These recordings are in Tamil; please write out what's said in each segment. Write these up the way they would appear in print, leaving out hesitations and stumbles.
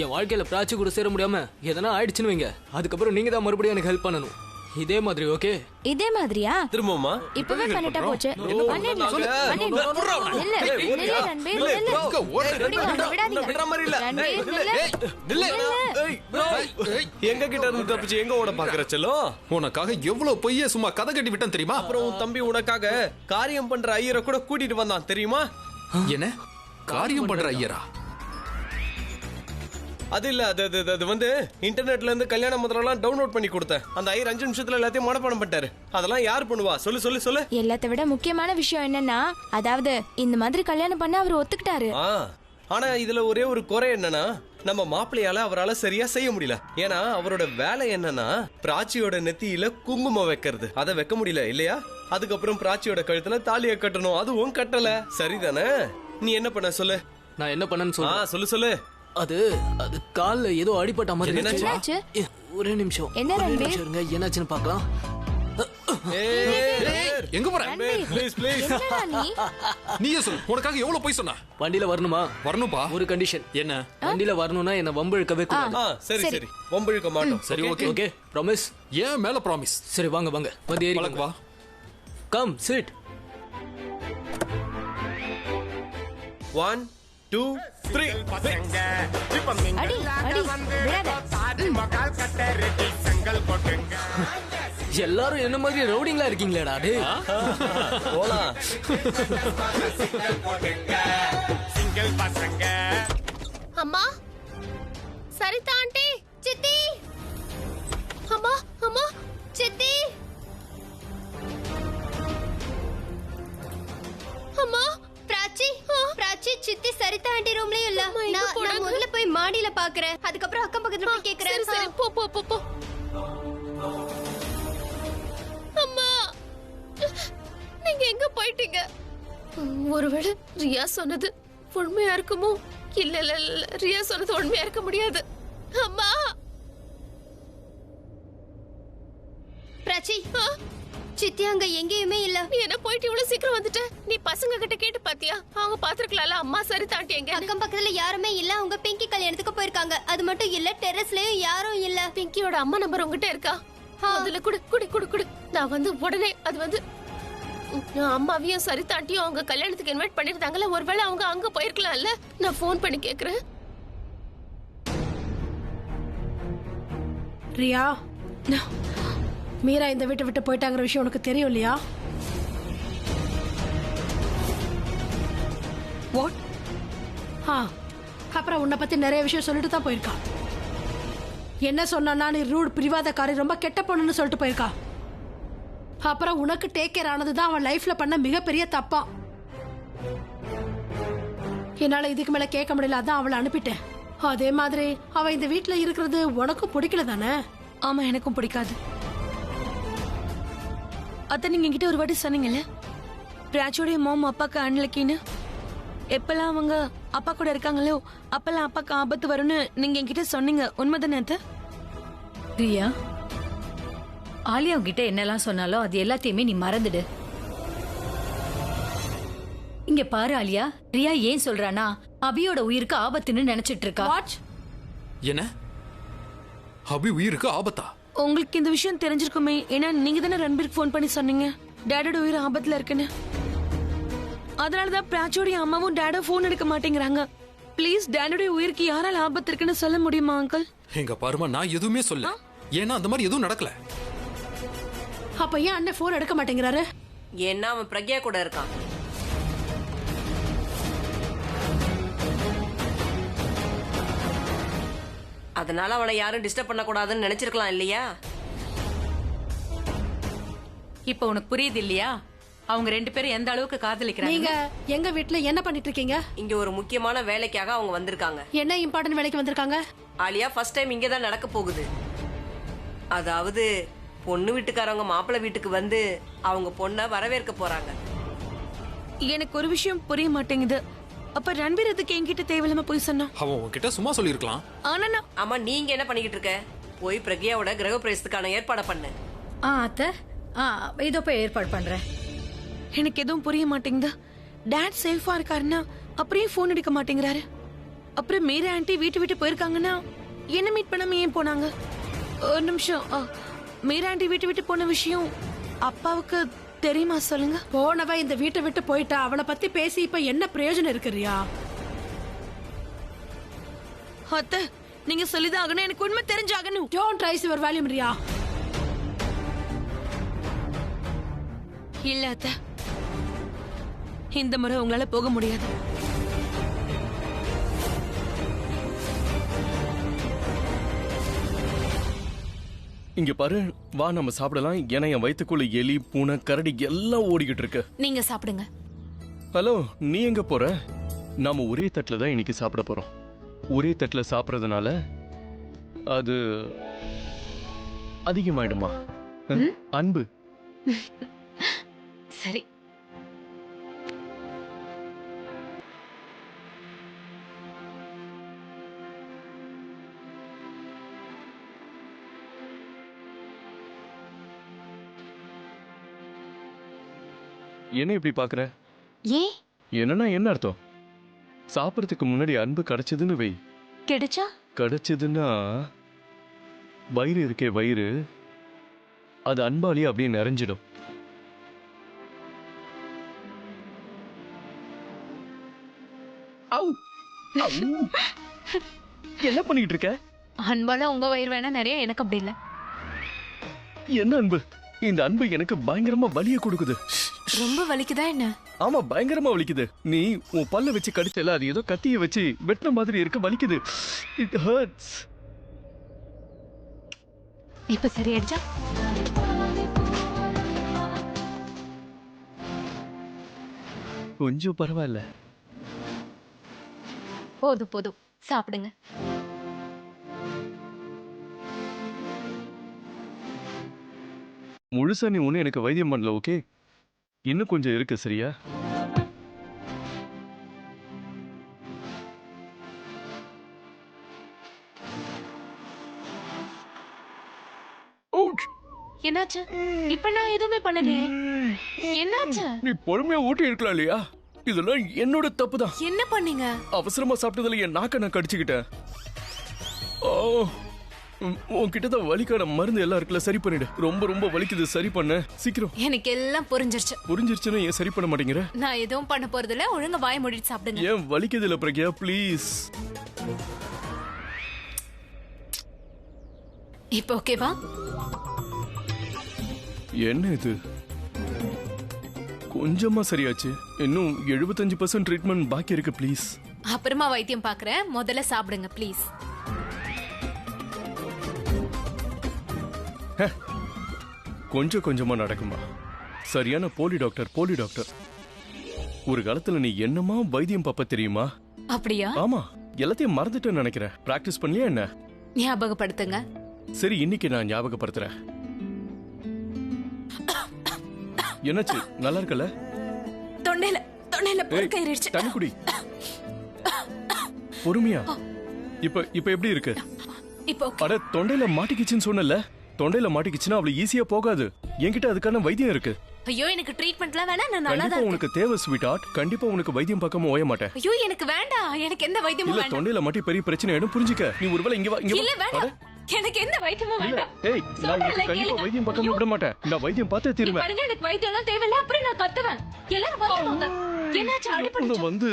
என் வாழ்க்கையில பிராச்சி கூட சேர முடியாம எதனா ஆயிடுச்சுன்னு வைங்க, அதுக்கப்புறம் நீங்க தான் மறுபடியும் எனக்கு ஹெல்ப் பண்ணணும். இதே மாதிரி ஓகே? இதே மாதிரியா? திரும்பமா இப்பவே பண்ணிட்டா போச்சு. எங்க கிட்ட இருந்து தப்பிச்சு எங்க ஓட பாக்குற செல்லம்? உனக்காக எவ்வளவு பொய்ய சும்மா கதை கட்டி விட்டேன் தெரியுமா? அப்புறம் உன் தம்பி உனக்காக காரியம் பண்ற ஐயரை கூட கூட்டிட்டு வந்தான் தெரியுமா? என்ன காரியம் பண்ற ஐயரா? அது இல்ல, அது வந்து இன்டர்நெட்ல இருந்து கல்யாண மந்திரம் டவுன்லோட் பண்ணி கொடுத்தேன். அந்த ஐயர் 5 நிமிஷத்துல எல்லாத்தையும் மனப்பாடம் பண்ணிட்டாரு. அதெல்லாம் யார் பண்ணுவா? சொல்லு சொல்லு சொல்லு. எல்லாத்த விட முக்கியமான விஷயம் என்னன்னா, அதாவது இந்த மாதிரி கல்யாணம் பண்ண அவர் ஒத்துக்கிட்டாரு. ஆனா இதுல ஒரே ஒரு குறை என்னன்னா, நம்ம மாப்பிள்ளையால அவரால சரியா செய்ய முடியல. ஏன்னா அவரோட வேலை என்னன்னா பிராச்சியோட நெத்தியில குங்குமம் வைக்கிறது. அதை வைக்க முடியல இல்லையா? அதுக்கப்புறம் பிராச்சியோட கழுத்துல தாலியை கட்டணும். அதுவும் கட்டல. சரிதானே? நீ என்ன பண்ண சொல்லு. நான் என்ன பண்ணேன்னு சொல்லு சொல்லு. அது கால்ல ஏதோ அடிபட்ட மாதிரி. என்னாச்சு? ஒரே நிமிஷம். என்ன ரன்பீர்? என்னாச்சுன்னு பார்க்கலாம். எங்க போற? Please please. நீயே சொல்லு. உனக்காக எவ்வளவு போய் சொன்னா? வண்டியில வரணுமா? வரணும்பா. ஒரு கண்டிஷன். என்ன? வண்டியில வரணும்னா என்ன வம்பு இழுக்கவே கூடாது. சரி சரி, வம்பு இழுக்க மாட்டோம். சரி ஓகே ஓகே, ப்ராமிஸ்? ஏன் மேல ப்ராமிஸ்? சரி வாங்க வாங்க, வந்து ஏறி வா. Come chit. 1 2 3. அடி அடி விடாத. எல்லாரும் என்ன மாதிரி ரவுடிங்களா இருக்கீங்களேடா? டே போலாம். அம்மா, சரிதா ஆண்டி, சித்தி. அம்மா அம்மா, சித்தி. அம்மா, பிராச்சி பிராச்சி, சித்தி சரிதா ஆண்டி ரூம்லயும் இல்ல. நான் முதல்ல போய் மாடியில பாக்குறேன், அதுக்கப்புறம் அக்கம் பக்கத்துல போய் கேக்குறேன். சரி போ போ போ போ. அம்மா, நீங்க எங்க போயிட்டீங்க? ஒருவேளை ரியா சொன்னது உண்மையா இருக்குமோ? இல்ல இல்ல இல்ல, ரியா சொன்னது உண்மையா இருக்க முடியாது. அம்மா, பிராச்சி, சித்தி அங்க எங்கேயுமே இல்ல. நீ என்ன போயிட்டு இவ்வளவு சீக்கிரம் வந்துட்ட? நீ பசங்க கிட்ட கேட்டு பாத்தியா? அவங்க பாத்துருக்கலாம்ல அம்மா சரி தாண்டி எங்க? அக்கம் பக்கத்துல யாருமே இல்ல. அவங்க பிங்கி கல்யாணத்துக்கு போயிருக்காங்க. அது மட்டும் இல்ல, டெரஸ்லயும் யாரும் இல்ல. பிங்கியோட அம்மா நம்பர் உங்ககிட்ட இருக்கா? அதுல குடு குடு குடு குடு. நான் வந்து உடனே அது வந்து அம்மாவையும் சரி தாண்டியும் அவங்க கல்யாணத்துக்கு இன்வைட் பண்ணிருந்தாங்கல்ல, ஒருவேளை அவங்க அங்க போயிருக்கலாம்ல. நான் போன் பண்ணி கேக்குறேன். ரியா, மீரா இந்த வீட்டை விட்டு போயிட்டாங்கிற விஷயம் உனக்கு தெரியும் இல்லையா? வாட்? அப்புறம் உன்னை பத்தி நிறைய விஷயம் சொல்லிட்டு தான் போயிருக்கா. என்ன சொன்னா, நீ ரூட் பிரிவாதக்காரி, ரொம்ப கெட்ட பொண்ணுன்னு சொல்லிட்டு போயிருக்கா. அப்புறம் உனக்கு டேக் கேர் ஆனதுதான் அவன் லைஃப்ல பண்ண மிகப்பெரிய தப்பா. என்னால இதுக்கு மேல கேட்க முடியல, அதான் அவளை அனுப்பிட்டேன். அதே மாதிரி அவ இந்த வீட்டுல இருக்கிறது உனக்கும் பிடிக்கல தானே? ஆமா, எனக்கும் பிடிக்காது. அத நீங்க என்கிட்ட ஒரு வாட்டி சொன்னீங்கல்ல, பிராச்சியோட மாம் அப்பாக்கு அன்லக்கின்னு. எப்பெல்லாம் அவங்க அப்பா கூட இருக்காங்களோ அப்பெல்லாம் அப்பாக்கு ஆபத்து வரும்னு நீங்க என்கிட்ட சொன்னீங்க. உண்மைதானே அது? ரியா, ஆலியா உங்ககிட்ட என்னெல்லாம் சொன்னாலோ அது எல்லாத்தையுமே நீ மறந்துடு. இங்க பாரு ஆலியா, ரியா ஏன் சொல்றானா அபியோட உயிருக்கு ஆபத்துன்னு நினைச்சிட்டு இருக்கா. என்ன? அபி உயிருக்கு ஆபத்தா? உங்களுக்கு இந்த விஷயம் தெரிஞ்சிருக்குமே, ஏன்னா நீங்க தானே ரன்பீருக்கு போன் பண்ணி சொன்னீங்க டேடோட உயிர் ஆபத்துல இருக்குன்னு. அதனாலதான் பிராச்சியோட அம்மாவும் டேடோ போன் எடுக்க மாட்டேங்கிறாங்க. ப்ளீஸ், டேடோட உயிருக்கு யாரால ஆபத்து இருக்குன்னு சொல்ல முடியுமா அங்கிள்? எங்க பாருமா, நான் எதுவுமே சொல்ல. ஏன்னா அந்த மாதிரி எதுவும் நடக்கல. அப்ப ஏன் அண்ணன் போன் எடுக்க மாட்டேங்கிறாரு? ஏன்னா அவன் பிரக்யா கூட இருக்கான். அதனால அவனை யாரும் டிஸ்டர்ப் பண்ண கூடாதுன்னு நினைச்சிருக்கலாம் இல்லையா? இப்ப உனக்கு புரியுது இல்லையா அவங்க ரெண்டு பேரும் எந்த அளவுக்கு காதலிக்கிறாங்க? நீங்க எங்க வீட்டுல என்ன பண்ணிட்டு இருக்கீங்க? இங்க ஒரு முக்கியமான வேலைக்காக அவங்க வந்திருக்காங்க. என்ன இம்பார்ட்டன்ட் வேலைக்கு வந்திருக்காங்க? ஆலியா ஃபர்ஸ்ட் டைம் இங்க தான் நடக்க போகுது. அதாவது பொண்ணு வீட்டுக்காரங்க மாப்பிள்ளை வீட்டுக்கு வந்து அவங்க பொண்ணை வரவேற்க போறாங்க. எனக்கு ஒரு விஷயம் புரிய மாட்டேங்குது. அப்ப ரன்பீர் அதுக்கு என்கிட்ட தேவையில்லாம போய் சொன்னா? அவன் உன்கிட்ட சும்மா சொல்லிருக்கலாம். ஆமா, நீங்க என்ன பண்ணிக்கிட்டு இருக்க? போய் பிரக்யாவோட கிரக பிரவேசத்துக்கான ஏற்பாடு பண்ணு. அத்தை, இதோ போய் ஏற்பாடு பண்றேன். எனக்கு எதுவும் புரிய மாட்டேங்குது. டாட் சேஃபா இருக்காருன்னா அப்படியே போன் எடுக்க மாட்டேங்கிறாரு. அப்புறம் மீரா ஆண்டி வீட்டு விட்டு போயிருக்காங்கன்னா என்ன மீட் பண்ணாம ஏன் போனாங்க? ஒரு நிமிஷம். மீரா ஆண்டி வீட்டு விட்டு போன விஷயம் அப்பாவுக்கு தெரியுமா? சொல்லுங்க. போனவ இந்த வீட்டை விட்டு போயிட்டா. அவளை பத்தி பேசி இப்ப என்ன பிரயோஜனம் இருக்கு ரியா? அத்தை, நீங்க சொல்லிதான் ஆகணும். எனக்கு உண்மை தெரிஞ்சாகணும். Don't raise your volume Riya. இல்ல அத்தை, இந்த முறை உங்களால போக முடியாது. இங்க பாரு, வா நம்ம சாப்பிடலாம். ஏன்னா என் வயித்துக்குள்ள எலி, பூனை, கரடி எல்லாம் ஓடிக்கிட்டு இருக்கு. நீங்க சாப்பிடுங்க. ஹலோ, நீ எங்க போற? நாம ஒரே தட்டுல தான் இன்னைக்கு சாப்பிட போறோம். ஒரே தட்டுல சாப்பிடறதுனால அது அதிகமாயிடுமா? அன்பு. சரி. என்ன இப்படி பாக்குற? ஏன்? என்னன்னா என்ன அர்த்தம்? சாப்பிடறதுக்கு முன்னாடி அன்பு கிடைச்சதுன்னு வை. கிடைச்சா? கிடைச்சதுன்னா வயிறு இருக்கே, வயிறு அது அன்பாலேயே அப்படியே நிறைஞ்சிடும். என்ன பண்ணிட்டு இருக்க? அன்பால உங்க வயிறு வேணா நிறைய, எனக்கு அப்படி இல்ல. என்ன அன்பு? இந்த அன்பு எனக்கு பயங்கரமா வலிய கொடுக்குது. ரொம்ப வலிக்குதா என்ன? ஆமா, பயங்கரமா வலிக்குது. நீ உன் பல்ல வச்சு கடிச்சல, அது ஏதோ கத்திய வச்சு வெட்டின மாதிரி இருக்கு, வலிக்குது. It hurts. இப்ப சரியாயிடுச்சா? கொஞ்சம் பரவாயில்ல. போதும் போதும், சாப்பிடுங்க. முழுசா நீ ஒண்ணு எனக்கு வைத்தியம் பண்ணல, ஓகே? இன்னும் கொஞ்சம் இருக்கு, சரியா? என்னாச்சு? இப்ப நான் எதுவுமே பண்ணலையே. என்னாச்சு? நீ பொறுமையா ஊட்டி இருக்கலாம் இல்லையா? இதெல்லாம் என்னோட தப்பு தான். என்ன பண்ணீங்க? அவசரமா சாப்பிட்டதுல என் நாக்க நான் கடிச்சுக்கிட்டேன். உன்கிட்ட தான் வலிக்கான மருந்து எல்லாம் இருக்குல்ல, சரி பண்ணிடு. ரொம்ப ரொம்ப வலிக்குது, சரி பண்ண சீக்கிரம். எனக்கு எல்லாம் புரிஞ்சிருச்சு. புரிஞ்சிருச்சுன்னா ஏன் சரி பண்ண மாட்டேங்கிற? நான் எதுவும் பண்ண போறது இல்ல. ஒழுங்கா வாய் மூடிட்டு சாப்பிடுங்க. ஏன் வலிக்குது இல்ல பிரக்யா, ப்ளீஸ். இப்போ ஓகேவா? என்ன இது? கொஞ்சமா சரியாச்சு. இன்னும் 75% ட்ரீட்மெண்ட் பாக்கி இருக்கு, ப்ளீஸ். அப்புறமா வைத்தியம் பாக்குறேன். முதல்ல சாப்பிடுங்க ப்ளீஸ். கொஞ்சம் கொஞ்சமா நடக்குமா? சரியான போலி டாக்டர், போலி டாக்டர். ஒரு காலத்துல நீ என்னமா வைத்தியம் பாப்ப தெரியுமா? அப்படியா? ஆமா, எல்லாத்தையும் மறந்துட்டேன்னு நினைக்கிறேன். பிராக்டிஸ் பண்ணலையா என்ன? ஞாபகப்படுத்துங்க. சரி, இன்னைக்கு நான் ஞாபகப்படுத்துறேன். என்னாச்சு? நல்லா இருக்கல? தொண்டையில தொண்டையில புழுக்கையிருச்சு. தண்ணி குடி. பொறுமையா. இப்ப எப்படி இருக்கு? இப்போ அட, தொண்டையில மாட்டிக்கிச்சுன்னு சொன்னல. தொண்டையில மாட்டிக்கிச்சுன்னா அவ்வளவு ஈஸியா போகாது. என்கிட்ட அதுக்கான வைத்தியம் இருக்கு. ஐயோ, எனக்கு ட்ரீட்மெண்ட்லாம் வேணாம். நான் நல்லா கண்டிப்பா தான் உனக்கு தேவை ஸ்வீட் ஹார்ட். கண்டிப்பா உனக்கு வைத்தியம் பார்க்காம ஓய மாட்டேன். ஐயோ, எனக்கு வேண்டாம். எனக்கு எந்த வைத்தியமும் இல்ல, வேண்டாம். தொண்டையில மாட்டி பெரிய பிரச்சனை ஆயிடும், புரிஞ்சுக்க. நீ ஒருவேளை இங்க வா, இங்க இல்ல வா. வேண்டாம். எனக்கு எந்த வைத்தியமும் இல்ல, வேண்டாம். ஏய், நான் உனக்கு கண்டிப்பா வைத்தியம் பார்க்காம விட மாட்டேன். நான் வைத்தியம் பார்த்தே தீருவேன். பாருங்க, எனக்கு வைத்தியம் எல்லாம் தேவையில்ல. அப்புறம் நான் கத்துவேன். எல்லாரும் வந்துருவாங்க. என்னாச்சு? அடிபட்டுச்சா? வந்து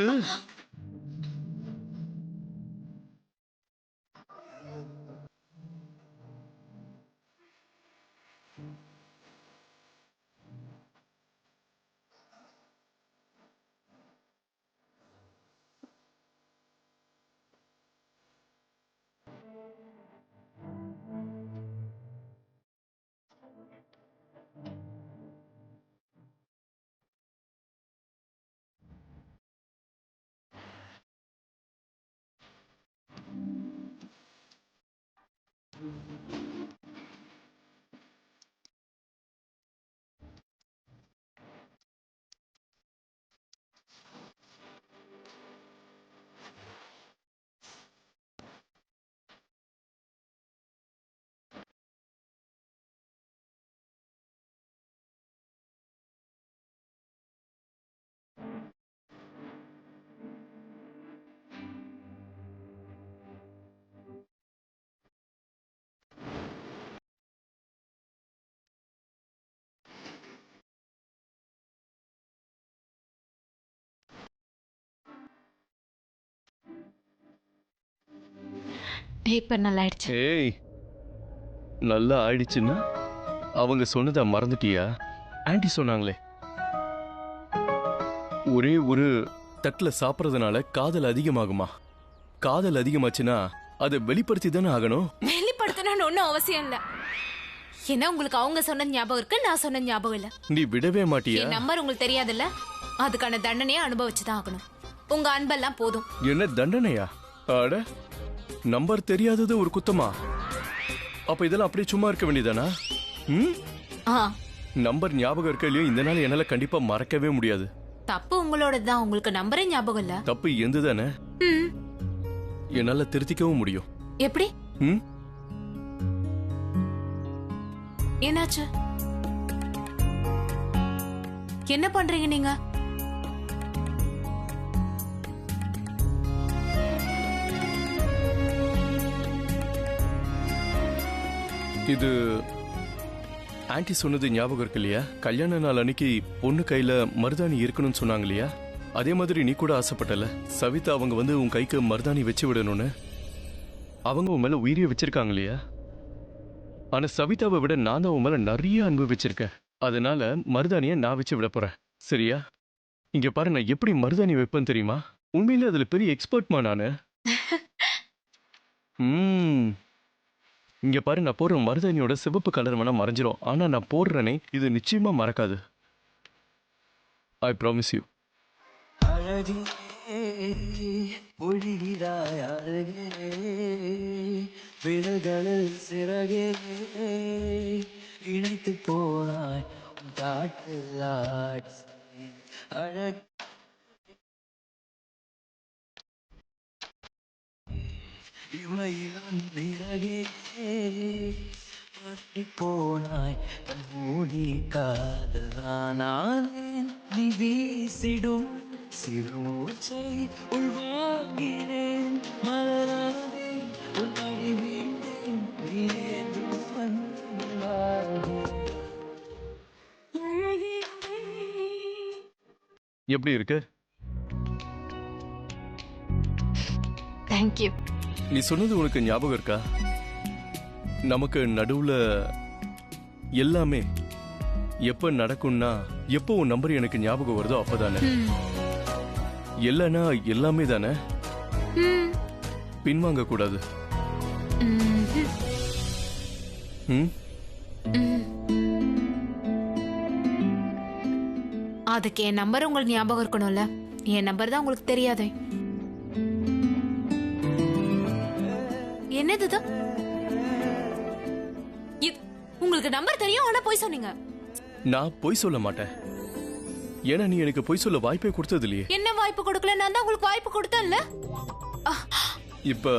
இப்ப நல்லா ஆயிடுச்சு. ஏய் நல்லா ஆயிடுச்சுன்னா அவங்க சொன்னதை மறந்துட்டியா? ஆன்ட்டி சொன்னாங்களே, ஒரே ஒரு தட்டுல சாப்பிட்றதுனால காதல் அதிகமாகுமா? காதல் அதிகமாச்சுன்னா அதை வெளிப்படுத்தி தானே ஆகணும். வெளிப்படுத்தணும்னு ஒன்றும் அவசியம் இல்ல. ஏன்னா உங்களுக்கு அவங்க சொன்ன ஞாபகம் இருக்கு, நான் சொன்ன ஞாபகம் இல்ல. நீ விடவே மாட்டியா? என் நம்பர் உங்களுக்கு தெரியாதுல்ல, அதுக்கான தண்டனையை அனுபவிச்சுதான் ஆகணும். உங்க அன்பெல்லாம் போதும். என்ன தண்டனையா? அட, நம்பர் தெரியாதது ஒரு குத்தமா? அப்ப இதெல்லாம் அப்படியே சும்மா இருக்க வேண்டியதானா? நம்பர் ஞாபகம் இருக்க இல்லையோ, இந்த நாள் என்னால கண்டிப்பா மறக்கவே முடியாது. தப்பு உங்களோட தான், உங்களுக்கு நம்பரே ஞாபகம் இல்ல. தப்பு எந்து தானே, என்னால திருத்திக்கவும் முடியும். எப்படி? என்னாச்சு? என்ன பண்றீங்க நீங்க? இது ஆன்ட்டி சொன்னது ஞாபகம் இருக்கு இல்லையா? கல்யாண நாள் அன்னைக்கு பொண்ணு கையில மருதாணி இருக்கணும்னு சொன்னாங்க இல்லையா? அதே மாதிரி நீ கூட ஆசைப்பட்டல சவிதா அவங்க வந்து உன் கைக்கு மருதாணி வச்சு விடணும்னு. அவங்க உன் மேல உயிரிய வச்சிருக்காங்க இல்லையா? ஆனா சவிதாவை விட நான் தான் உன் மேல நிறைய அன்பு வச்சிருக்கேன். அதனால மருதாணியை நான் வச்சு விட போறேன், சரியா? இங்க பாரு, நான் எப்படி மருதாணி வைப்பேன்னு தெரியுமா? உண்மையில அதுல பெரிய எக்ஸ்பர்ட்மா நானு. இங்க பாரு, நான் போடுற மருதாணியோட சிவப்பு கலர் வேணா மறைஞ்சிரும், ஆனா நான் போடுறேனே இது நிச்சயமா மறக்காது. I promise you. இணைத்து போனாய் போனாய் மூடி காதலானேன் நீ வீசிடும் சிறுமூச்சை உள்வாங்கினேன் மலராதே உன்னை வீண்டேன் எப்படி இருக்கு? தேங்க்யூ. நீ சொன்னது உனக்கு ஞாபகம் இருக்கா? நமக்கு நடுவுல எல்லாமே எப்ப நடக்கும்னா, எப்போ உன் நம்பர் எனக்கு ஞாபகம் வருதோ அப்பதானே. இல்லைன்னா எல்லாமே தானே. பின்வாங்க கூடாது. அதுக்கு என் நம்பர் உங்களுக்கு ஞாபகம் இருக்கணும்ல, என் நம்பர் தான் உங்களுக்கு தெரியாதே. என்னது உங்களுக்கு நம்பர் தெரியும், ஆனா போய் சொன்னீங்க. நான் பொய் சொல்ல மாட்டேன், ஏன்னா நீ எனக்கு பொய் சொல்ல வாய்ப்பே கொடுத்தது இல்லையே. என்ன வாய்ப்பு கொடுக்கல? நான் தான் உங்களுக்கு வாய்ப்பு கொடுத்தேன்ல. இப்ப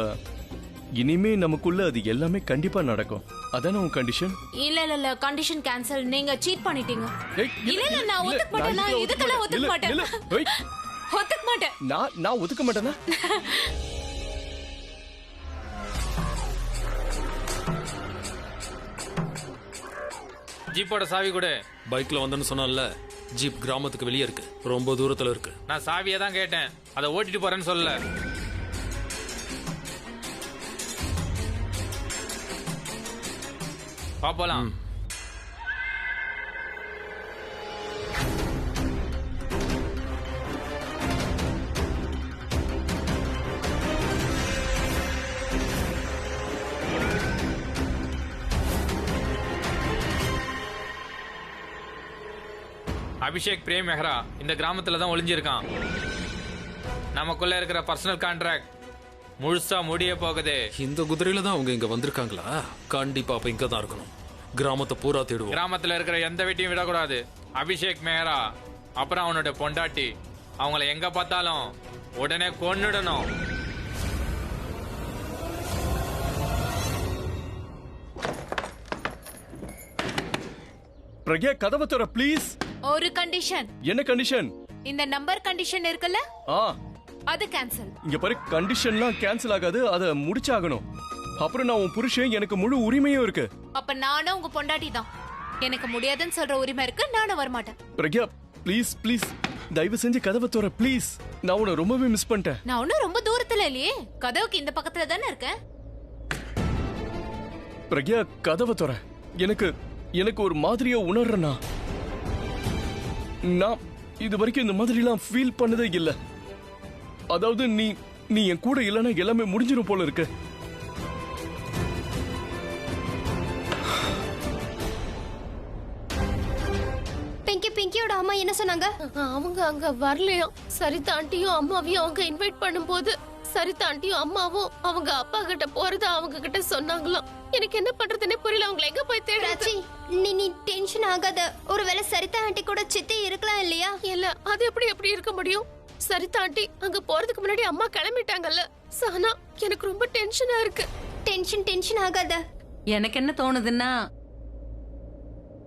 இனிமே நமக்குள்ள அது எல்லாமே கண்டிப்பா நடக்கும், அதானே உன் கண்டிஷன்? இல்ல கண்டிஷன் கேன்சல். நீங்க சீட் பண்ணிட்டீங்க. இல்ல நான் ஒத்துக்க மாட்டேன். நான் இதுக்கெல்லாம் ஒத்துக்க மாட்டேன். ஒத்துக்க மாட்டேன். நான் ஒத்துக்க மாட்டேனா? ஜீப்போட சாவி கூட. பைக்ல வந்தேன்னு சொன்னால, ஜீப் கிராமத்துக்கு வெளியே இருக்கு, ரொம்ப தூரத்துல இருக்கு. நான் சாவியை தான் கேட்டேன், அதை ஓட்டிட்டு போறேன்னு சொல்லல. பாப்போலாம். அபிஷேக் பிரேம் மெஹ்ரா இந்த கிராமத்துல தான் ஒளிஞ்சிருக்கான். நமக்குள்ள இருக்கிற பர்சனல் கான்ட்ராக்ட் முழுசா முடிய போகுது. இந்த குதிரையில தான் அவங்க இங்க வந்திருக்காங்களா? கண்டிப்பா அப்ப இங்க தான் இருக்கணும். கிராமத்தை பூரா தேடுவோம். கிராமத்துல இருக்கிற எந்த வீட்டையும் விடக்கூடாது. அபிஷேக் மெஹ்ரா அப்புறம் அவனோட பொண்டாட்டி, அவங்கள எங்க பார்த்தாலும் உடனே கொன்னுடணும். பிரக்யா, கதவை தர ப்ளீஸ். ஒரு கண்டிஷன். என்ன கண்டிஷன்? இந்த நம்பர் கண்டிஷன் இருக்குல்ல, ஆ அது கேன்சல். இங்க பாரு, கண்டிஷன்லாம் கேன்சல் ஆகாது, அத முடிச்சாகணும். அப்புறம் நான் உன் புருஷன், எனக்கு முழு உரிமையும் இருக்கு. அப்ப நானும் உங்க பொண்டாட்டி தான். எனக்கு முடியாதுன்னு சொல்ற உரிமை இருக்கு, நானும் வரமாட்டேன். பிரக்யா ப்ளீஸ் ப்ளீஸ், தயவு செஞ்சு கதவை தர ப்ளீஸ். நான் உன்னை ரொம்பவே மிஸ் பண்ணிட்டேன். நான் ஒன்னும் ரொம்ப தூரத்துல இல்லையே, கதவுக்கு இந்த பக்கத்துல தானே இருக்கேன். பிரக்யா கதவை தர. எனக்கு எனக்கு ஒரு மாதிரியா உணர்றேனா? நான் இது வரைக்கும் இந்த மாதிரிலாம் ஃபீல் பண்ணதே இல்ல. அதாவது நீ என் கூட இல்லைன்னா எல்லாமே முடிஞ்சிடும் போல இருக்கு. பிங்கியோட அம்மா என்ன சொன்னாங்க? அவங்க அங்க வரலையாம். சரிதா ஆண்டியும் அம்மாவையும் அவங்க இன்வைட் பண்ணும்போது சரிதா ஆண்டியும் அம்மாவும் அவங்க அப்பா கிட்ட போறத அவங்க கிட்ட சொன்னாங்களாம். எனக்கு என்ன பண்றதுன்னே புரியல. அவங்களை எங்க போய் தேடாச்சி? நீ டென்ஷன் ஆகாத. ஒருவேளை சரிதா ஆண்டி கூட சித்தி இருக்கலாம் இல்லையா? இல்ல, அது எப்படி இருக்க முடியும்? சரிதா ஆண்டி அங்க போறதுக்கு முன்னாடி அம்மா கிளம்பிட்டாங்கல்ல. சஹனா, எனக்கு ரொம்ப டென்ஷனா இருக்கு. டென்ஷன் ஆகாத. எனக்கு என்ன தோணுதுன்னா,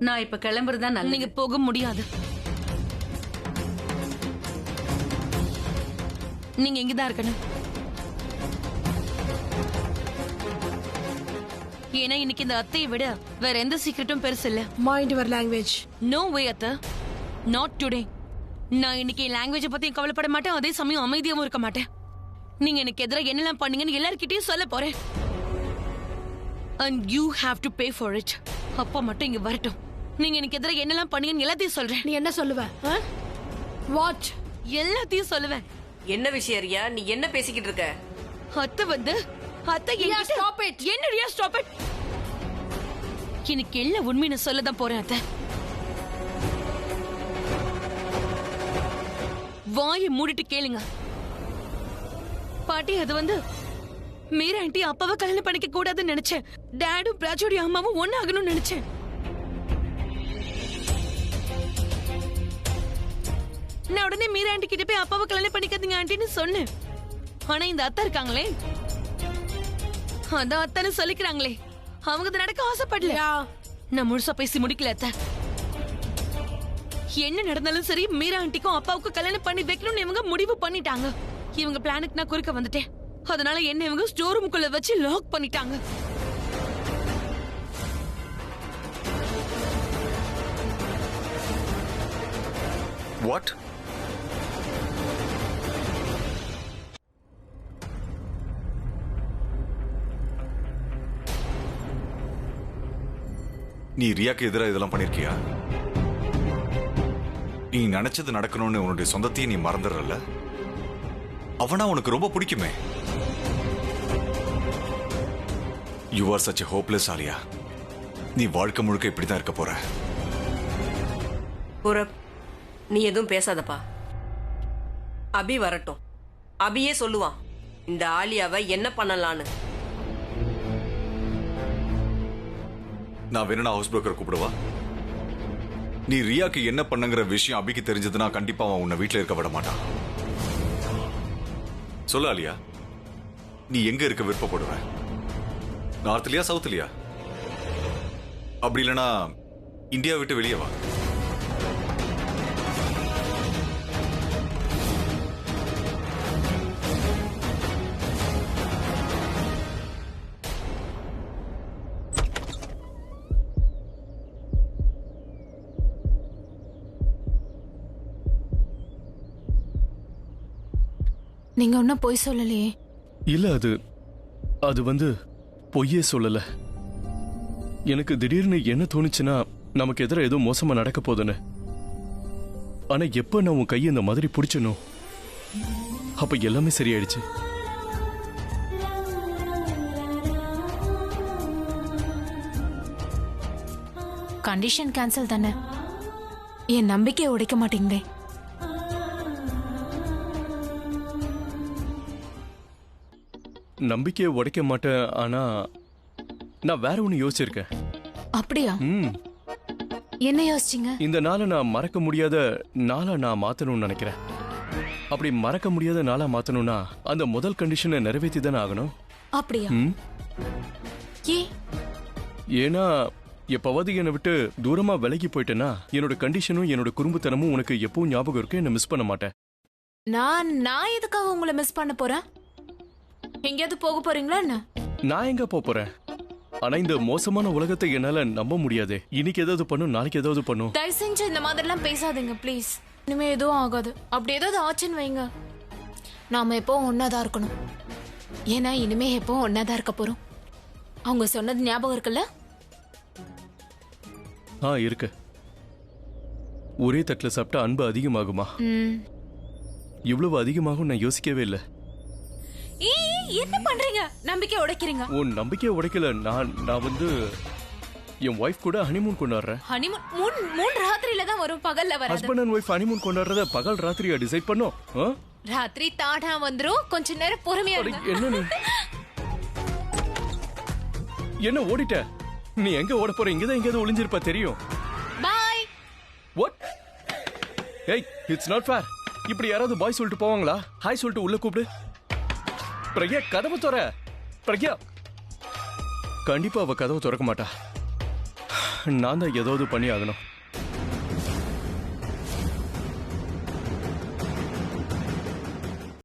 நான் இப்ப கிளம்புறதா நல்லது. நீங்க போக முடியாது. நீங்க இங்கதான் இருக்கணும். ஏன்னா இன்னைக்கு இந்த அத்தையை விட வேற எந்த சீக்கிரட்டும் பெருசு இல்ல. Mind your language. No way அத்தை, நாட் டுடே. நான் இன்னைக்கு லாங்குவேஜ் பத்தி கவலைப்பட மாட்டேன், அதே சமயம் அமைதியாவும் இருக்க மாட்டேன். நீங்க எனக்கு எதிராக என்னெல்லாம் பண்ணீங்கன்னு எல்லார்கிட்டயும் சொல்ல போறேன். And you have to pay for it. அப்பா மட்டும் இங்க வரட்டும். நீங்க எனக்கு எதிராக என்னெல்லாம் பண்ணீங்கன்னு எல்லாத்தையும் சொல்றேன். நீ என்ன சொல்லுவ? வாட்? எல்லாத்தையும் சொல்லுவேன். என்ன விஷயம் ரியா? நீ என்ன பேசிக்கிட்டு இருக்க? அத்தை வந்து அத்தை ஸ்டாப் இட். என்ன ரியா ஸ்டாப் இட்? எனக்கு எல்லா உண்மையை சொல்லதான் போறேன் அத்தை. வாயை மூடிட்டு கேளுங்க. பாட்டி, அது வந்து மீரா ஆண்டி அப்பாவை கல்யாணம் பண்ணிக்க கூடாதுன்னு நினைச்சேன். டாடும் பிராச்சோடைய அம்மாவும் ஒன்னாகணும்னு நினைச்சேன். நான் உடனே மீரா ஆண்டி கிட்ட போய் அப்பாவை கல்யாணம் பண்ணிக்காதீங்க ஆண்டின்னு சொன்னேன். ஆனா இந்த அத்தா இருக்காங்களே, அதான் அத்தான்னு சொல்லிக்கிறாங்களே, அவங்க அதை நடக்க ஆசைப்படல. நான் முழுசா பேசி முடிக்கல அத்தை. என்ன நடந்தாலும் சரி, மீரா ஆண்டிக்கும் அப்பாவுக்கும் கல்யாணம் பண்ணி வைக்கணும்னு இவங்க முடிவு பண்ணிட்டாங்க. இவங்க பிளானுக்கு நான் குறுக்க வந்துட்டேன். அதனால என்ன இவங்க ஸ்டோர் ரூமுக்குள்ள வச்சு லாக் பண்ணிட்டாங்க. What? நீ ரியாக்கு எதிராக இதெல்லாம் பண்ணிருக்கியா? நீ நினைச்சது நடக்கணும்னு உன்னுடைய சொந்தத்தையும் நீ மறந்துடுறல. அவனா உனக்கு ரொம்ப பிடிக்குமே. You are such a hopeless Alia. நீ வாழ்க்கை முழுக்க இப்படிதான் இருக்க போற. பூரப், நீ எதுவும் பேசாதப்பா. அபி வரட்டும், அபியே சொல்லுவான் இந்த ஆலியாவை என்ன பண்ணலான்னு. நான் வேணும்னா ஹவுஸ் புரோக்கரை கூப்பிடுவா. நீ ரியாக்கு என்ன பண்ணுங்கிற விஷயம் அபிக்கு தெரிஞ்சதுன்னா கண்டிப்பா அவன் உன்னை வீட்டுல இருக்க விட மாட்டான். சொல்ல ஆலியா, நீ எங்க இருக்க விருப்பப்படுவ? நார்த்லயா சவுத்லயா? அப்படி இல்லைன்னா இந்தியா விட்டு வெளியே வா. நீங்க ஒன்னும் பொய் சொல்லலையே? இல்ல, அது வந்து பொய்யே சொல்லல. எனக்கு திடீர்னு என்ன தோணுச்சுன்னா, நமக்கு எதிராக ஏதோ மோசமா நடக்க போதுன்னு. ஆனா எப்ப நான் உன் கையை இந்த மாதிரி பிடிச்சனோ அப்ப எல்லாமே சரியாயிடுச்சு. கண்டிஷன் கேன்சல் தானே? என் நம்பிக்கையை உடைக்க மாட்டீங்களே. நம்பிக்கையை உடைக்க மாட்டேன், ஆனா நான் வேற ஒண்ணு யோசிச்சிருக்கேன். அப்படியா? என்ன யோசிச்சீங்க? இந்த நாளை நான் மறக்க முடியாத நாளா நான் மாத்தணும்னு நினைக்கிறேன். அப்படி மறக்க முடியாத நாளா மாத்தணும்னா அந்த முதல் கண்டிஷனை நிறைவேற்றி தானே ஆகணும். அப்படியா? ஏன்னா எப்பவாவது என்னை விட்டு தூரமா விலகி போயிட்டேன்னா என்னோட கண்டிஷனும் என்னோட குறும்புத்தனமும் உனக்கு எப்பவும் ஞாபகம் இருக்கு. என்ன மிஸ் பண்ண மாட்டேன். நான் எதுக்காக உங்களை மிஸ் பண்ண போறேன்? எங்கேயாவது போக போறீங்களா என்ன? நான் எங்க போறேன்? ஆனா இந்த மோசமான உலகத்தை என்னால நம்ப முடியாது. இன்னைக்கு ஏதாவது பண்ணும், நாளைக்கு ஏதாவது பண்ணும். தயவு செஞ்சு இந்த மாதிரிலாம் பேசாதீங்க ப்ளீஸ். இனிமே எதுவும் ஆகாது. அப்படி ஏதாவது ஆச்சுன்னு வைங்க, நாம எப்பவும் ஒன்னாதான் இருக்கணும். ஏன்னா இனிமே எப்பவும் ஒன்னாதான் இருக்க போறோம். அவங்க சொன்னது ஞாபகம் இருக்குல்ல? இருக்கு. ஒரே தட்டுல சாப்பிட்டா அன்பு அதிகமாகுமா? இவ்வளவு அதிகமாகும் நான் யோசிக்கவே இல்லை. என்ன பண்றீங்க? நம்பிக்கை உடைக்கிறீங்க. உன் நம்பிக்கையை உடைக்கல. நான் வந்து என் ஒய்ஃப் கூட ஹனிமூன் கொண்டாடுறேன். ஹனிமூன் மூணு ராத்திரியில தான் வரும், பகல்ல வராது. ஹஸ்பண்ட் அண்ட் ஒய்ஃப் ஹனிமூன் கொண்டாடுறத பகல் ராத்திரியா டிசைட் பண்ணோம்? ராத்திரி தாடா வந்துரும், கொஞ்ச நேரம் பொறுமையா இருங்க. என்ன நீ என்ன ஓடிட்ட? நீ எங்க ஓட போற? இங்கதான் எங்கேயாவது ஒளிஞ்சிருப்பா தெரியும். பை. வாட்? ஏய், இட்ஸ் நாட் ஃபேர். இப்படி யாராவது பாய் சொல்லிட்டு போவாங்களா? ஹாய் சொல்லிட்டு உள்ள கூப்பிடு. பிரக்யா, கதவு திற. பிரக்யா. கண்டிப்பா அவ கதவு திறக்க மாட்டா. நான் தான் ஏதாவது பண்ணி ஆகணும்.